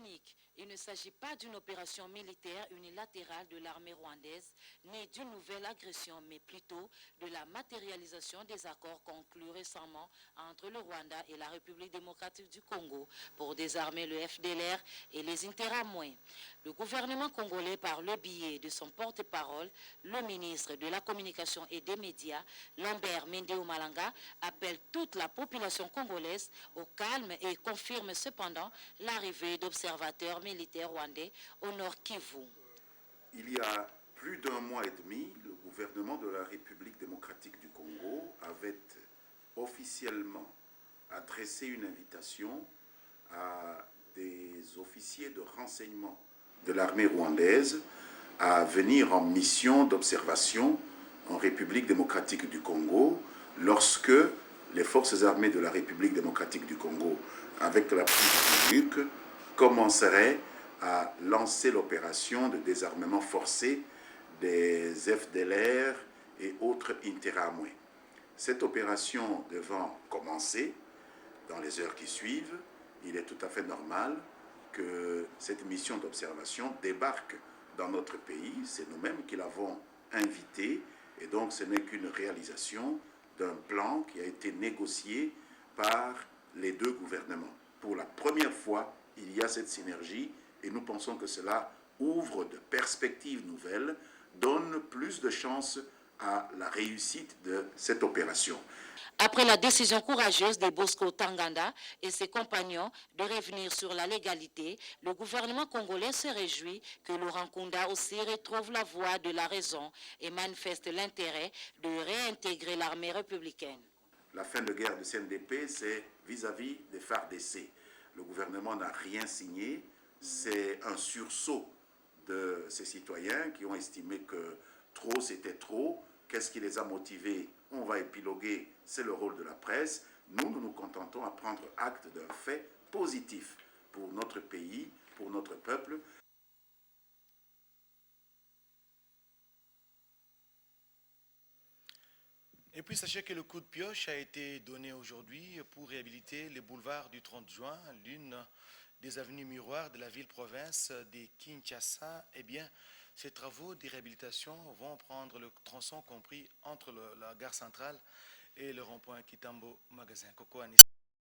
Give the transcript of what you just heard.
unique. Il ne s'agit pas d'une opération militaire unilatérale de l'armée rwandaise, ni d'une nouvelle agression, mais plutôt de la matérialisation des accords conclus récemment entre le Rwanda et la République démocratique du Congo pour désarmer le FDLR et les Interamwe. Le gouvernement congolais, par le biais de son porte-parole, le ministre de la Communication et des Médias, Lambert Mendeo Malanga, appelle toute la population congolaise au calme et confirme cependant l'arrivée d'observateurs militaires rwandais au Nord Kivu. Il y a plus d'un mois et demi, le gouvernement de la République démocratique du Congo avait officiellement adressé une invitation à des officiers de renseignement de l'armée rwandaise à venir en mission d'observation en République démocratique du Congo lorsque les forces armées de la République démocratique du Congo, avec la prise du MUC, commenceraient à lancer l'opération de désarmement forcé des FDLR et autres Interamwe. Cette opération devant commencer dans les heures qui suivent, il est tout à fait normal que cette mission d'observation débarque dans notre pays. C'est nous-mêmes qui l'avons invitée et donc ce n'est qu'une réalisation d'un plan qui a été négocié par les deux gouvernements. Pour la première fois, il y a cette synergie et nous pensons que cela ouvre de perspectives nouvelles, donne plus de chances à la réussite de cette opération. Après la décision courageuse de Bosco Tanganda et ses compagnons de revenir sur la légalité, le gouvernement congolais se réjouit que Laurent Nkunda aussi retrouve la voie de la raison et manifeste l'intérêt de réintégrer l'armée républicaine. La fin de guerre du CNDP, c'est vis-à-vis des FARDC. Le gouvernement n'a rien signé, c'est un sursaut de ces citoyens qui ont estimé que trop c'était trop. Qu'est-ce qui les a motivés? On va épiloguer, c'est le rôle de la presse. Nous nous contentons à prendre acte d'un fait positif pour notre pays, pour notre peuple. Et puis sachez que le coup de pioche a été donné aujourd'hui pour réhabiliter le boulevard du 30 juin, l'une des avenues miroirs de la ville-province de Kinshasa. Eh bien, ces travaux de réhabilitation vont prendre le tronçon compris entre la gare centrale et le rond-point Kitambo Magasin. Coco Anis.